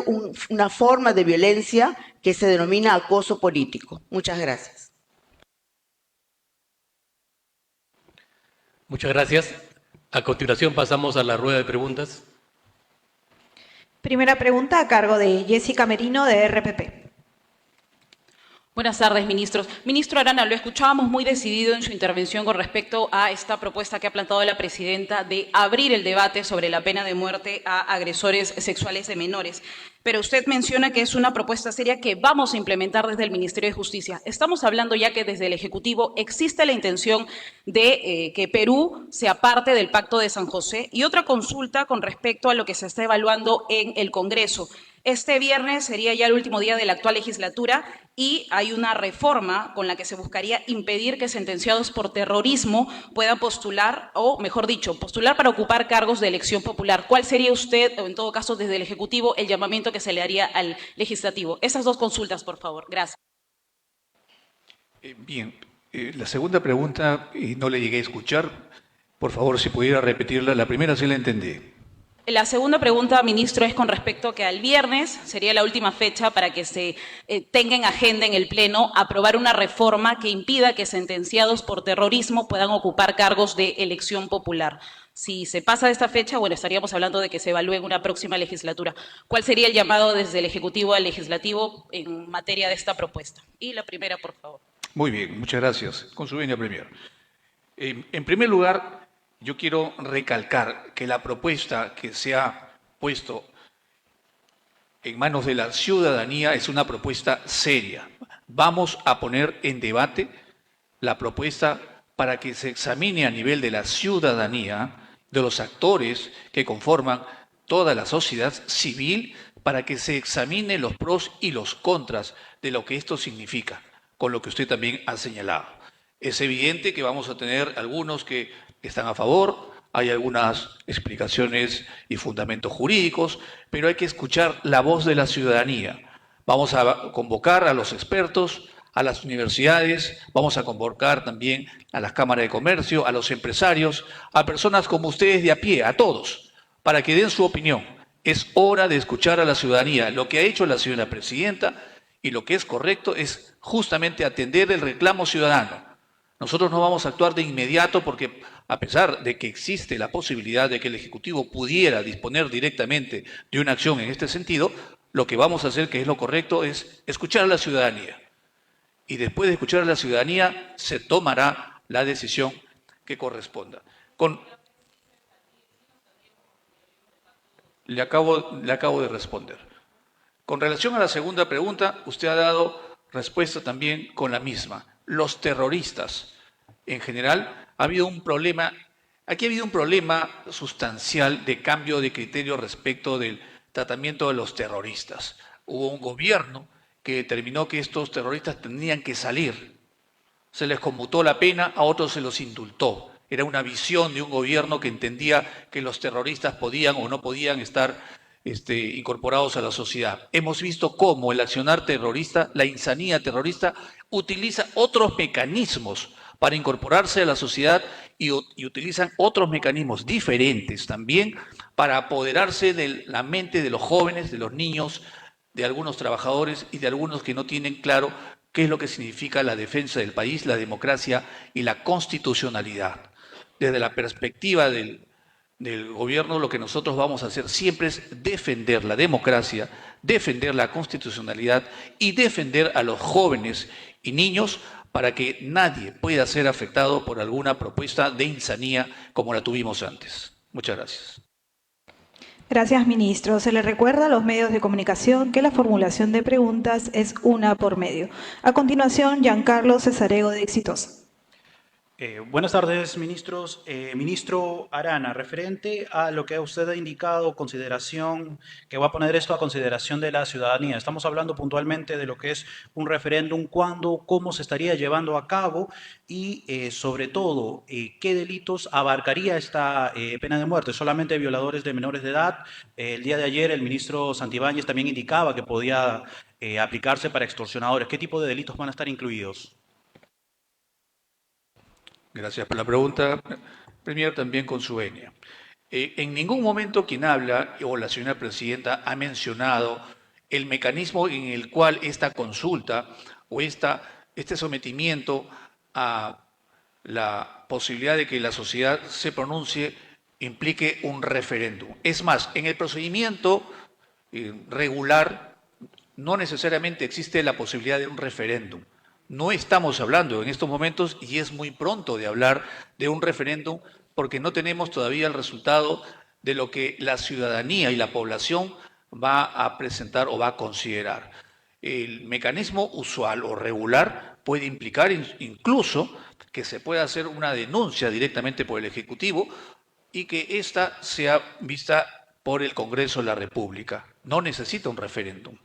una forma de violencia que se denomina acoso político. Muchas gracias. Muchas gracias. A continuación pasamos a la rueda de preguntas. Primera pregunta a cargo de Jessica Merino de RPP. Buenas tardes, ministros. Ministro Arana, lo escuchábamos muy decidido en su intervención con respecto a esta propuesta que ha planteado la presidenta de abrir el debate sobre la pena de muerte a agresores sexuales de menores. Pero usted menciona que es una propuesta seria que vamos a implementar desde el Ministerio de Justicia. Estamos hablando ya que desde el Ejecutivo existe la intención de que Perú sea parte del Pacto de San José. Y otra consulta con respecto a lo que se está evaluando en el Congreso. Este viernes sería ya el último día de la actual legislatura y hay una reforma con la que se buscaría impedir que sentenciados por terrorismo puedan postular, o mejor dicho, postular para ocupar cargos de elección popular. ¿Cuál sería usted, o en todo caso desde el Ejecutivo, el llamamiento que se le haría al Legislativo? Esas dos consultas, por favor. Gracias. Bien, la segunda pregunta no le llegué a escuchar. Por favor, si pudiera repetirla. La primera sí la entendí. La segunda pregunta, ministro, es con respecto a que al viernes sería la última fecha para que se tenga en agenda en el Pleno aprobar una reforma que impida que sentenciados por terrorismo puedan ocupar cargos de elección popular. Si se pasa de esta fecha, bueno, estaríamos hablando de que se evalúe en una próxima legislatura. ¿Cuál sería el llamado desde el Ejecutivo al Legislativo en materia de esta propuesta? Y la primera, por favor. Muy bien, muchas gracias. Con su venia, Premier. En primer lugar, yo quiero recalcar que la propuesta que se ha puesto en manos de la ciudadanía es una propuesta seria. Vamos a poner en debate la propuesta para que se examine a nivel de la ciudadanía, de los actores que conforman toda la sociedad civil, para que se examine los pros y los contras de lo que esto significa, con lo que usted también ha señalado. Es evidente que vamos a tener algunos que están a favor, hay algunas explicaciones y fundamentos jurídicos, pero hay que escuchar la voz de la ciudadanía. Vamos a convocar a los expertos, a las universidades, vamos a convocar también a las cámaras de comercio, a los empresarios, a personas como ustedes de a pie, a todos, para que den su opinión. Es hora de escuchar a la ciudadanía. Lo que ha hecho la señora presidenta y lo que es correcto es justamente atender el reclamo ciudadano. Nosotros no vamos a actuar de inmediato porque, a pesar de que existe la posibilidad de que el Ejecutivo pudiera disponer directamente de una acción en este sentido, lo que vamos a hacer, que es lo correcto, es escuchar a la ciudadanía. Y después de escuchar a la ciudadanía, se tomará la decisión que corresponda. Le acabo de responder. Con relación a la segunda pregunta, usted ha dado respuesta también con la misma. Los terroristas, en general, ha habido un problema, aquí ha habido un problema sustancial de cambio de criterio respecto del tratamiento de los terroristas. Hubo un gobierno que determinó que estos terroristas tenían que salir. Se les conmutó la pena, a otros se los indultó. Era una visión de un gobierno que entendía que los terroristas podían o no podían estar incorporados a la sociedad. Hemos visto cómo el accionar terrorista, la insanía terrorista, utiliza otros mecanismos para incorporarse a la sociedad y utilizan otros mecanismos diferentes también para apoderarse de la mente de los jóvenes, de los niños, de algunos trabajadores y de algunos que no tienen claro qué es lo que significa la defensa del país, la democracia y la constitucionalidad. Desde la perspectiva del gobierno, lo que nosotros vamos a hacer siempre es defender la democracia, defender la constitucionalidad y defender a los jóvenes y niños para que nadie pueda ser afectado por alguna propuesta de insanía como la tuvimos antes. Muchas gracias. Gracias, ministro. Se le recuerda a los medios de comunicación que la formulación de preguntas es una por medio. A continuación, Giancarlo Cesarego de Exitosa. Buenas tardes, ministros. Ministro Arana, referente a lo que usted ha indicado, consideración, que va a poner esto a consideración de la ciudadanía. Estamos hablando puntualmente de lo que es un referéndum, cuándo, cómo se estaría llevando a cabo y, sobre todo, qué delitos abarcaría esta pena de muerte. ¿Solamente violadores de menores de edad? El día de ayer el ministro Santibáñez también indicaba que podía aplicarse para extorsionadores. ¿Qué tipo de delitos van a estar incluidos? Gracias por la pregunta. Premier, también con su venia. En ningún momento quien habla, o la señora presidenta, ha mencionado el mecanismo en el cual esta consulta o este sometimiento a la posibilidad de que la sociedad se pronuncie implique un referéndum. Es más, en el procedimiento regular no necesariamente existe la posibilidad de un referéndum. No estamos hablando en estos momentos, y es muy pronto de hablar de un referéndum, porque no tenemos todavía el resultado de lo que la ciudadanía y la población va a presentar o va a considerar. El mecanismo usual o regular puede implicar incluso que se pueda hacer una denuncia directamente por el Ejecutivo y que ésta sea vista por el Congreso de la República. No necesita un referéndum.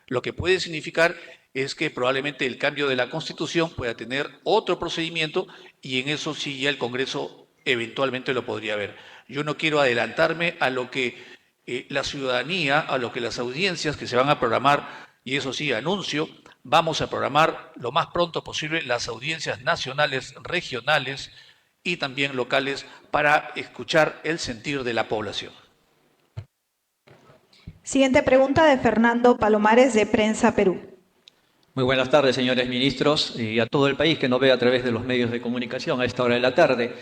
Lo que puede significar es que probablemente el cambio de la Constitución pueda tener otro procedimiento, y en eso sí ya el Congreso eventualmente lo podría ver. Yo no quiero adelantarme a lo que la ciudadanía, a lo que las audiencias que se van a programar, y eso sí, anuncio, vamos a programar lo más pronto posible las audiencias nacionales, regionales y también locales para escuchar el sentir de la población. Siguiente pregunta de Fernando Palomares, de Prensa Perú. Muy buenas tardes, señores ministros, y a todo el país que nos ve a través de los medios de comunicación a esta hora de la tarde.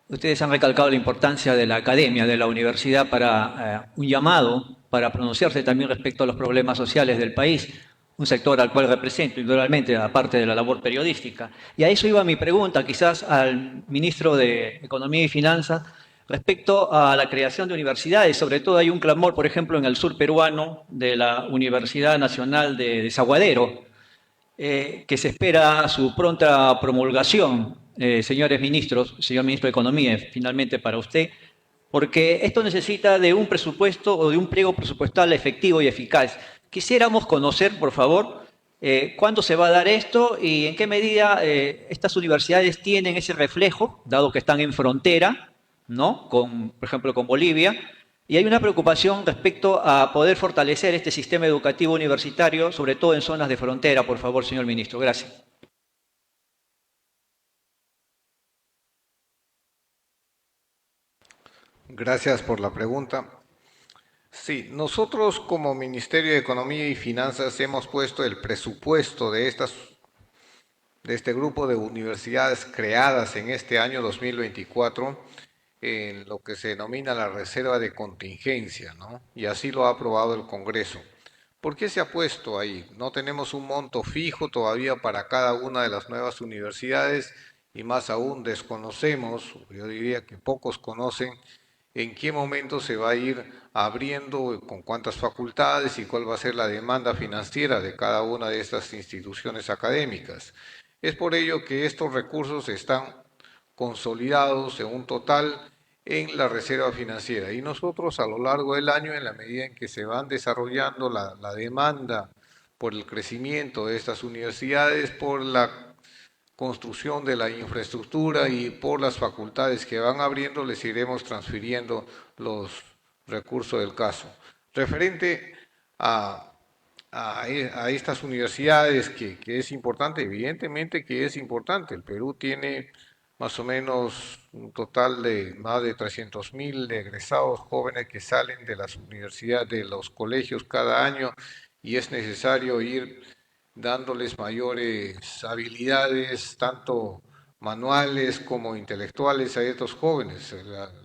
Ustedes han recalcado la importancia de la academia, de la universidad, para un llamado, para pronunciarse también respecto a los problemas sociales del país, un sector al cual represento, indudablemente, aparte de la labor periodística. Y a eso iba mi pregunta, quizás al ministro de Economía y Finanzas, respecto a la creación de universidades. Sobre todo hay un clamor, por ejemplo, en el sur peruano, de la Universidad Nacional de Desaguadero, que se espera su pronta promulgación, señores ministros, señor ministro de Economía, finalmente para usted, porque esto necesita de un presupuesto o de un pliego presupuestal efectivo y eficaz. Quisiéramos conocer, por favor, cuándo se va a dar esto y en qué medida estas universidades tienen ese reflejo, dado que están en frontera, ¿no? Por ejemplo, con Bolivia. Y hay una preocupación respecto a poder fortalecer este sistema educativo universitario, sobre todo en zonas de frontera, por favor, señor ministro. Gracias. Gracias por la pregunta. Sí, nosotros como Ministerio de Economía y Finanzas hemos puesto el presupuesto de este grupo de universidades creadas en este año 2024 en lo que se denomina la reserva de contingencia, ¿no? Y así lo ha aprobado el Congreso. ¿Por qué se ha puesto ahí? No tenemos un monto fijo todavía para cada una de las nuevas universidades, y más aún desconocemos, yo diría que pocos conocen, en qué momento se va a ir abriendo, con cuántas facultades y cuál va a ser la demanda financiera de cada una de estas instituciones académicas. Es por ello que estos recursos están consolidados en un total en la reserva financiera, y nosotros a lo largo del año, en la medida en que se van desarrollando la demanda por el crecimiento de estas universidades, por la construcción de la infraestructura y por las facultades que van abriendo, les iremos transfiriendo los recursos del caso. Referente a estas universidades, que es importante, evidentemente que es importante. El Perú tiene más o menos un total de más de 300.000 egresados jóvenes que salen de las universidades, de los colegios cada año, y es necesario ir dándoles mayores habilidades, tanto manuales como intelectuales, a estos jóvenes.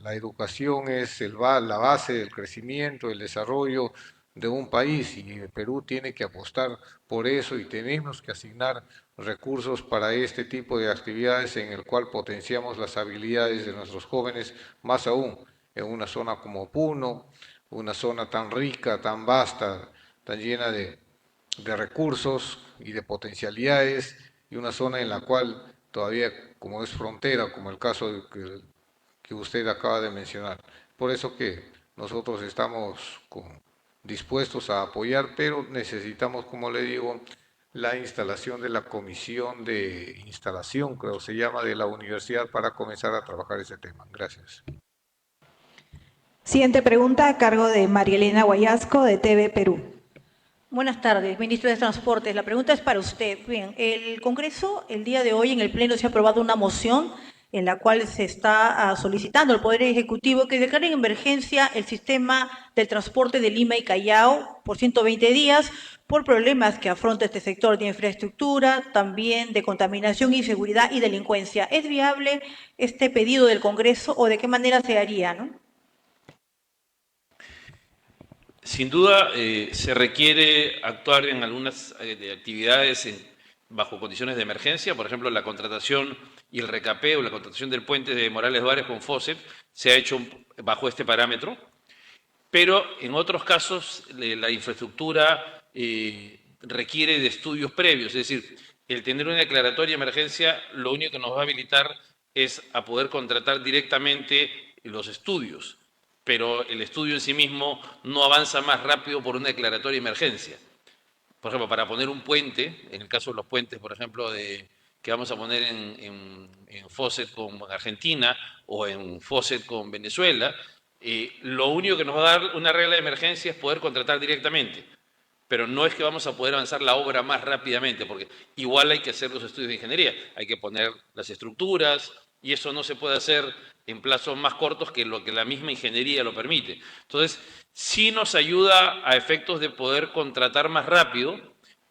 La educación es la base del crecimiento, el desarrollo de un país, y el Perú tiene que apostar por eso, y tenemos que asignar recursos para este tipo de actividades en el cual potenciamos las habilidades de nuestros jóvenes, más aún en una zona como Puno, una zona tan rica, tan vasta, tan llena de recursos y de potencialidades, y una zona en la cual todavía, como es frontera, como el caso que usted acaba de mencionar. Por eso que nosotros estamos dispuestos a apoyar, pero necesitamos, como le digo, la instalación de la comisión de instalación, creo se llama, de la universidad, para comenzar a trabajar ese tema. Gracias. Siguiente pregunta a cargo de María Elena Guayasco, de TV Perú. Buenas tardes, ministro de Transportes. La pregunta es para usted. Bien, el Congreso, el día de hoy, en el Pleno, se ha aprobado una moción en la cual se está solicitando al Poder Ejecutivo que declare en emergencia el sistema del transporte de Lima y Callao por 120 días por problemas que afronta este sector de infraestructura, también de contaminación, inseguridad y delincuencia. ¿Es viable este pedido del Congreso o de qué manera se haría, no? Sin duda, se requiere actuar en algunas actividades bajo condiciones de emergencia. Por ejemplo, la contratación y el recapeo, la contratación del puente de Morales Juárez con Fawcett se ha hecho bajo este parámetro. Pero en otros casos, la infraestructura requiere de estudios previos. Es decir, el tener una declaratoria de emergencia lo único que nos va a habilitar es a poder contratar directamente los estudios, pero el estudio en sí mismo no avanza más rápido por una declaratoria de emergencia. Por ejemplo, para poner un puente, en el caso de los puentes, por ejemplo, que vamos a poner en Fawcett con Argentina o en Fawcett con Venezuela, lo único que nos va a dar una regla de emergencia es poder contratar directamente. Pero no es que vamos a poder avanzar la obra más rápidamente, porque igual hay que hacer los estudios de ingeniería, hay que poner las estructuras, y eso no se puede hacer en plazos más cortos que lo que la misma ingeniería lo permite. Entonces, sí nos ayuda a efectos de poder contratar más rápido,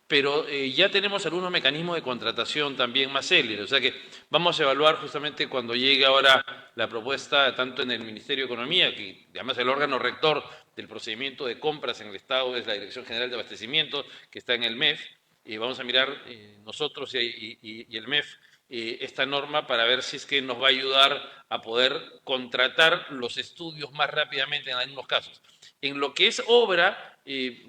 pero ya tenemos algunos mecanismos de contratación también más céleres. O sea que vamos a evaluar justamente cuando llegue ahora la propuesta, tanto en el Ministerio de Economía, que además el órgano rector del procedimiento de compras en el Estado es la Dirección General de Abastecimiento, que está en el MEF, y vamos a mirar nosotros y el MEF esta norma para ver si es que nos va a ayudar a poder contratar los estudios más rápidamente en algunos casos. En lo que es obra,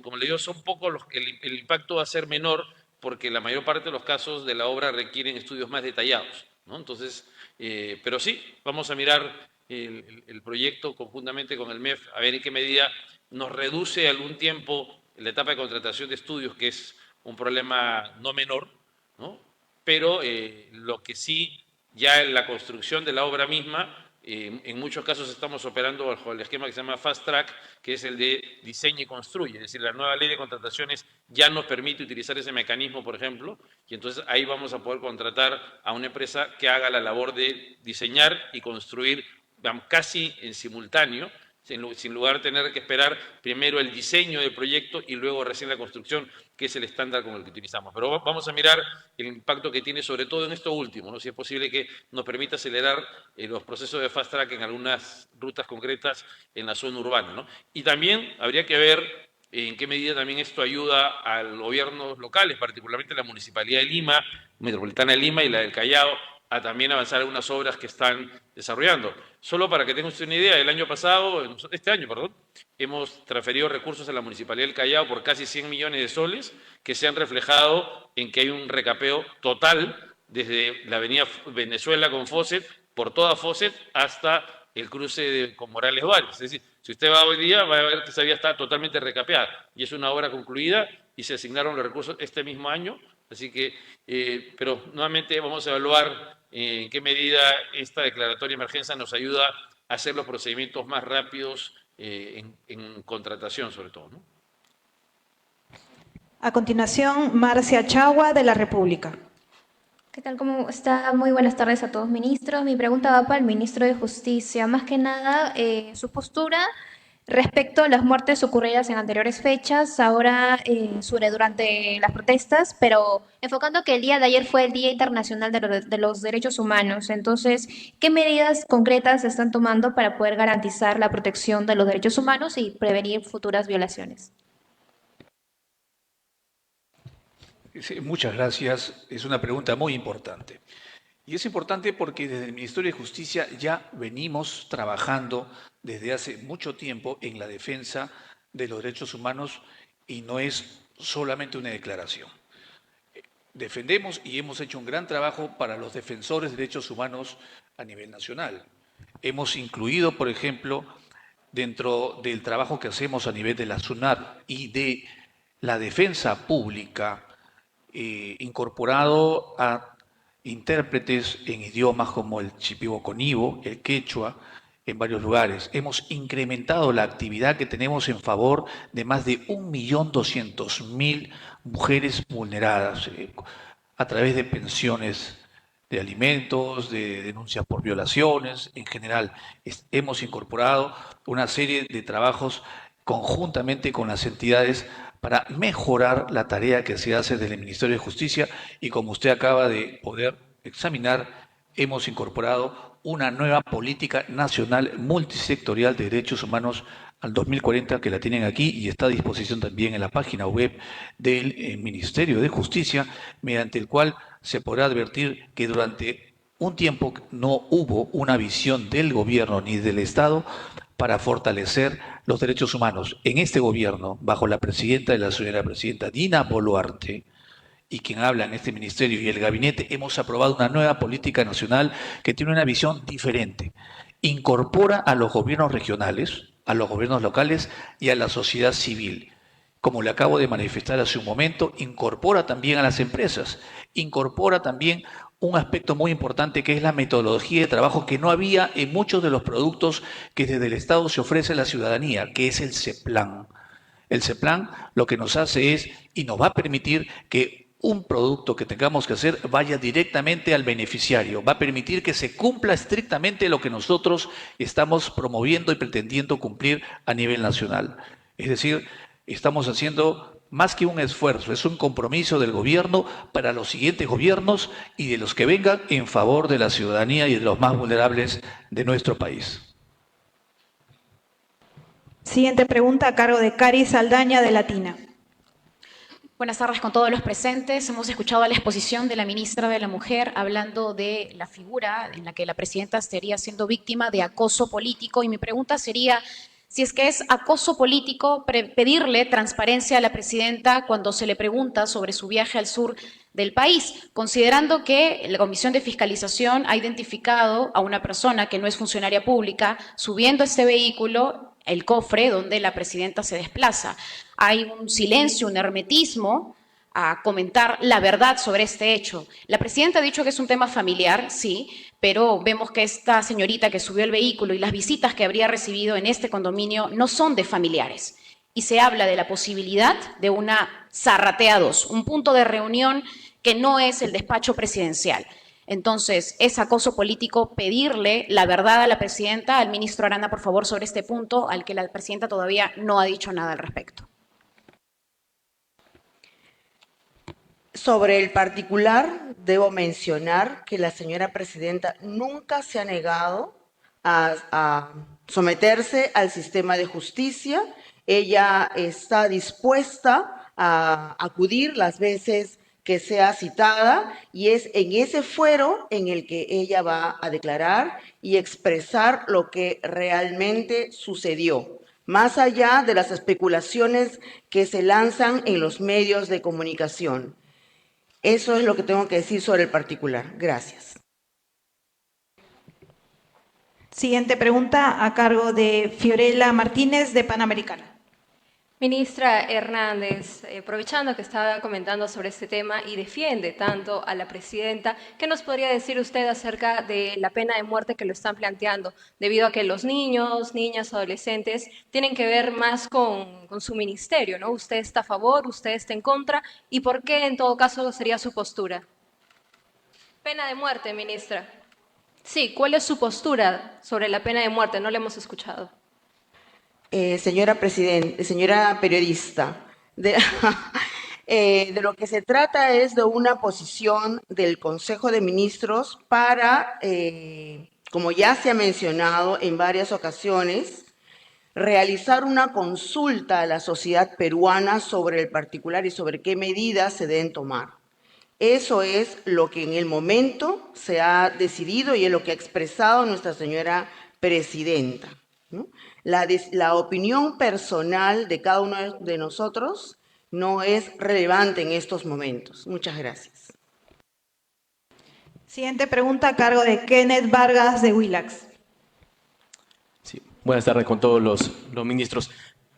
como le digo, son pocos los que el impacto va a ser menor porque la mayor parte de los casos de la obra requieren estudios más detallados, ¿no? Entonces, pero sí, vamos a mirar el proyecto conjuntamente con el MEF a ver en qué medida nos reduce algún tiempo la etapa de contratación de estudios, que es un problema no menor, ¿no? Pero lo que sí, ya en la construcción de la obra misma, en muchos casos estamos operando bajo el esquema que se llama Fast Track, que es el de diseña y construye. Es decir, la nueva ley de contrataciones ya nos permite utilizar ese mecanismo, por ejemplo, y entonces ahí vamos a poder contratar a una empresa que haga la labor de diseñar y construir casi en simultáneo, sin lugar a tener que esperar primero el diseño del proyecto y luego recién la construcción, que es el estándar con el que utilizamos. Pero vamos a mirar el impacto que tiene, sobre todo en esto último, ¿no? Si es posible que nos permita acelerar los procesos de fast track en algunas rutas concretas en la zona urbana, ¿no? Y también habría que ver en qué medida también esto ayuda a los gobiernos locales, particularmente la Municipalidad de Lima, Metropolitana de Lima y la del Callao, a también avanzar en unas obras que están desarrollando. Solo para que tengan usted una idea, este año, hemos transferido recursos a la Municipalidad del Callao por casi 100 millones de soles que se han reflejado en que hay un recapeo total desde la avenida Venezuela con Fawcett, por toda Fawcett hasta el cruce con Morales Juárez. Es decir, si usted va hoy día, va a ver que esa vía está totalmente recapeada y es una obra concluida y se asignaron los recursos este mismo año. Así que, pero nuevamente vamos a evaluar en qué medida esta declaratoria de emergencia nos ayuda a hacer los procedimientos más rápidos en contratación, sobre todo, ¿no? A continuación, Marcia Chagua, de la República. ¿Qué tal? ¿Cómo está? Muy buenas tardes a todos, ministros. Mi pregunta va para el ministro de Justicia. Más que nada, su postura respecto a las muertes ocurridas en anteriores fechas, ahora durante las protestas, pero enfocando que el día de ayer fue el Día Internacional de los Derechos Humanos. Entonces, ¿qué medidas concretas se están tomando para poder garantizar la protección de los derechos humanos y prevenir futuras violaciones? Sí, muchas gracias. Es una pregunta muy importante. Y es importante porque desde el Ministerio de Justicia ya venimos trabajando desde hace mucho tiempo en la defensa de los derechos humanos y no es solamente una declaración. Defendemos y hemos hecho un gran trabajo para los defensores de derechos humanos a nivel nacional. Hemos incluido, por ejemplo, dentro del trabajo que hacemos a nivel de la SUNAT y de la defensa pública, incorporado a intérpretes en idiomas como el chipibo-conibo, el quechua, en varios lugares. Hemos incrementado la actividad que tenemos en favor de más de 1.200.000 mujeres vulneradas a través de pensiones de alimentos, de denuncias por violaciones. En general, hemos incorporado una serie de trabajos conjuntamente con las entidades para mejorar la tarea que se hace desde el Ministerio de Justicia y como usted acaba de poder examinar, hemos incorporado una nueva política nacional multisectorial de derechos humanos al 2040, que la tienen aquí y está a disposición también en la página web del Ministerio de Justicia, mediante el cual se podrá advertir que durante un tiempo no hubo una visión del gobierno ni del Estado para fortalecer los derechos humanos. En este gobierno, bajo la presidenta y la señora presidenta Dina Boluarte, y quien habla en este ministerio y el gabinete, hemos aprobado una nueva política nacional que tiene una visión diferente. Incorpora a los gobiernos regionales, a los gobiernos locales y a la sociedad civil. Como le acabo de manifestar hace un momento, incorpora también a las empresas, incorpora también un aspecto muy importante que es la metodología de trabajo que no había en muchos de los productos que desde el Estado se ofrece a la ciudadanía, que es el CEPLAN. El CEPLAN lo que nos hace es, y nos va a permitir que un producto que tengamos que hacer vaya directamente al beneficiario, va a permitir que se cumpla estrictamente lo que nosotros estamos promoviendo y pretendiendo cumplir a nivel nacional. Es decir, estamos haciendo más que un esfuerzo, es un compromiso del gobierno para los siguientes gobiernos y de los que vengan en favor de la ciudadanía y de los más vulnerables de nuestro país. Siguiente pregunta a cargo de Cari Saldaña de Latina. Buenas tardes con todos los presentes. Hemos escuchado la exposición de la ministra de la Mujer hablando de la figura en la que la presidenta estaría siendo víctima de acoso político y mi pregunta sería si es que es acoso político pedirle transparencia a la presidenta cuando se le pregunta sobre su viaje al sur del país, considerando que la Comisión de Fiscalización ha identificado a una persona que no es funcionaria pública subiendo este vehículo, el cofre donde la presidenta se desplaza. Hay un silencio, un hermetismo a comentar la verdad sobre este hecho. La presidenta ha dicho que es un tema familiar, sí, pero vemos que esta señorita que subió el vehículo y las visitas que habría recibido en este condominio no son de familiares. Y se habla de la posibilidad de una Zarratea 2, un punto de reunión que no es el despacho presidencial. Entonces, es acoso político pedirle la verdad a la presidenta, al ministro Arana, por favor, sobre este punto, al que la presidenta todavía no ha dicho nada al respecto. Sobre el particular, debo mencionar que la señora presidenta nunca se ha negado a someterse al sistema de justicia. Ella está dispuesta a acudir las veces que sea citada y es en ese fuero en el que ella va a declarar y expresar lo que realmente sucedió, más allá de las especulaciones que se lanzan en los medios de comunicación. Eso es lo que tengo que decir sobre el particular. Gracias. Siguiente pregunta a cargo de Fiorella Martínez de Panamericana. Ministra Hernández, aprovechando que estaba comentando sobre este tema y defiende tanto a la presidenta, ¿qué nos podría decir usted acerca de la pena de muerte que lo están planteando? Debido a que los niños, niñas, adolescentes tienen que ver más con su ministerio, ¿no? ¿Usted está a favor, usted está en contra? ¿Y por qué en todo caso sería su postura? Pena de muerte, ministra. Sí, ¿cuál es su postura sobre la pena de muerte? No la hemos escuchado. Señora periodista, de lo que se trata es de una posición del Consejo de Ministros para, como ya se ha mencionado en varias ocasiones, realizar una consulta a la sociedad peruana sobre el particular y sobre qué medidas se deben tomar. Eso es lo que en el momento se ha decidido y es lo que ha expresado nuestra señora presidenta, ¿no? La opinión personal de cada uno de nosotros no es relevante en estos momentos. Muchas gracias. Siguiente pregunta a cargo de Kenneth Vargas de Willax. Sí, buenas tardes con todos los ministros.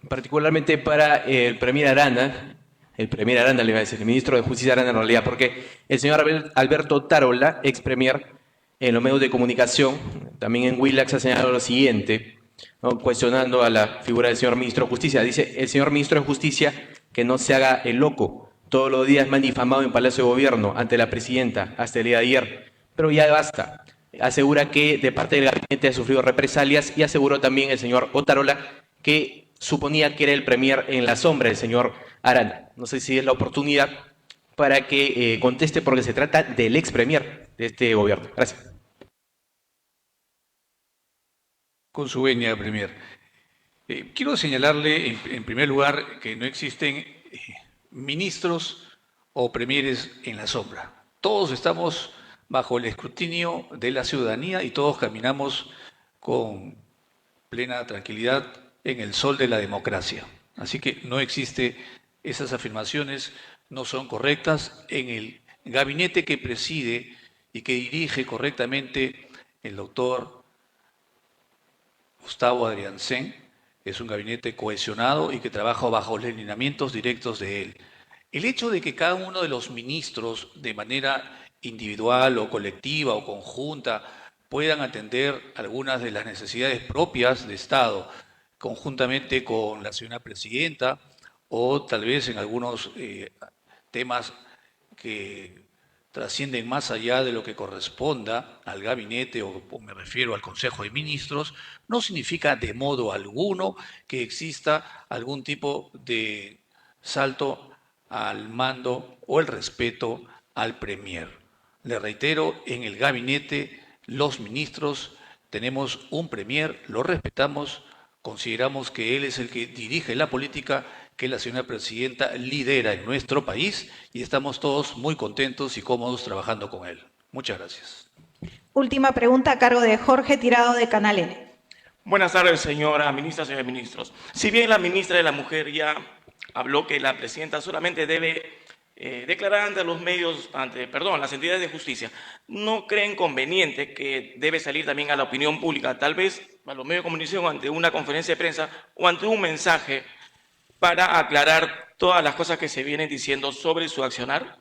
Particularmente para el Premier Arana, le iba a decir, el ministro de Justicia Arana en realidad, porque el señor Alberto Tarola, ex Premier, en los medios de comunicación, también en Willax, ha señalado lo siguiente, ¿no? Cuestionando a la figura del señor ministro de Justicia. Dice, el señor ministro de Justicia que no se haga el loco. Todos los días me han difamado en Palacio de Gobierno ante la presidenta hasta el día de ayer. Pero ya basta. Asegura que de parte del gabinete ha sufrido represalias y aseguró también el señor Otarola que suponía que era el premier en la sombra del señor Arana. No sé si es la oportunidad para que conteste porque se trata del ex premier de este gobierno. Gracias. Con su venia, Premier. Quiero señalarle, en primer lugar, que no existen ministros o premieres en la sombra. Todos estamos bajo el escrutinio de la ciudadanía y todos caminamos con plena tranquilidad en el sol de la democracia. Así que no existe, esas afirmaciones no son correctas. En el gabinete que preside y que dirige correctamente el doctor Gustavo Adriancén, es un gabinete cohesionado y que trabaja bajo los lineamientos directos de él. El hecho de que cada uno de los ministros, de manera individual o colectiva o conjunta, puedan atender algunas de las necesidades propias de Estado, conjuntamente con la señora presidenta, o tal vez en algunos temas que trascienden más allá de lo que corresponda al gabinete, o me refiero al Consejo de Ministros, no significa de modo alguno que exista algún tipo de salto al mando o el respeto al Premier. Le reitero, en el gabinete, los ministros tenemos un Premier, lo respetamos, consideramos que él es el que dirige la política que la señora presidenta lidera en nuestro país y estamos todos muy contentos y cómodos trabajando con él. Muchas gracias. Última pregunta a cargo de Jorge Tirado de Canal N. Buenas tardes, señora ministra, señores ministros. Si bien la ministra de la Mujer ya habló que la presidenta solamente debe declarar ante los medios, las entidades de justicia, ¿no creen conveniente que debe salir también a la opinión pública, tal vez a los medios de comunicación, ante una conferencia de prensa o ante un mensaje para aclarar todas las cosas que se vienen diciendo sobre su accionar?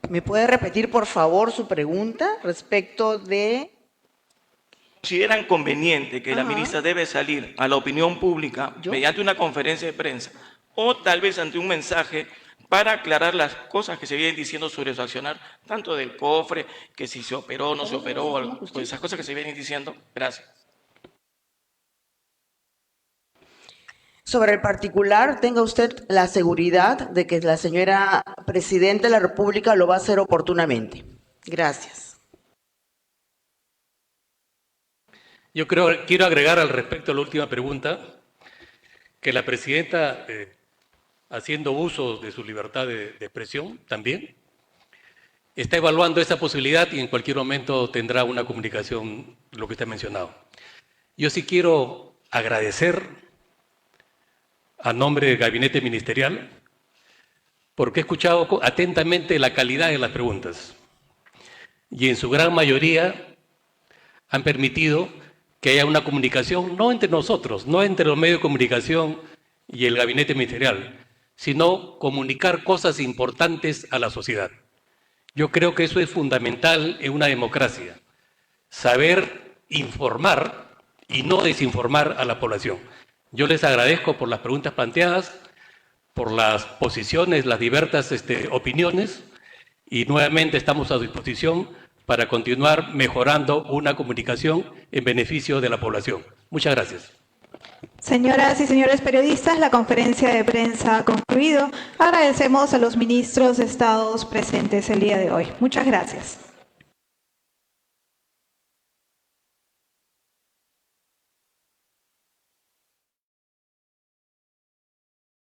¿Me puede repetir, por favor, su pregunta respecto de...? ¿Consideran conveniente que la ministra debe salir a la opinión pública mediante una conferencia de prensa o tal vez ante un mensaje para aclarar las cosas que se vienen diciendo sobre su accionar, tanto del cofre, que si se operó o no se operó, pues esas cosas que se vienen diciendo? Gracias. Sobre el particular, tenga usted la seguridad de que la señora Presidenta de la República lo va a hacer oportunamente. Gracias. Yo quiero agregar al respecto a la última pregunta que la Presidenta, haciendo uso de su libertad de expresión también, está evaluando esa posibilidad y en cualquier momento tendrá una comunicación, lo que está mencionado. Yo sí quiero agradecer a nombre del Gabinete Ministerial porque he escuchado atentamente la calidad de las preguntas y en su gran mayoría han permitido que haya una comunicación, no entre nosotros, no entre los medios de comunicación y el Gabinete Ministerial, sino comunicar cosas importantes a la sociedad. Yo creo que eso es fundamental en una democracia, saber informar y no desinformar a la población. Yo les agradezco por las preguntas planteadas, por las posiciones, las diversas opiniones, y nuevamente estamos a disposición para continuar mejorando una comunicación en beneficio de la población. Muchas gracias. Señoras y señores periodistas, la conferencia de prensa ha concluido. Agradecemos a los ministros de Estado presentes el día de hoy. Muchas gracias.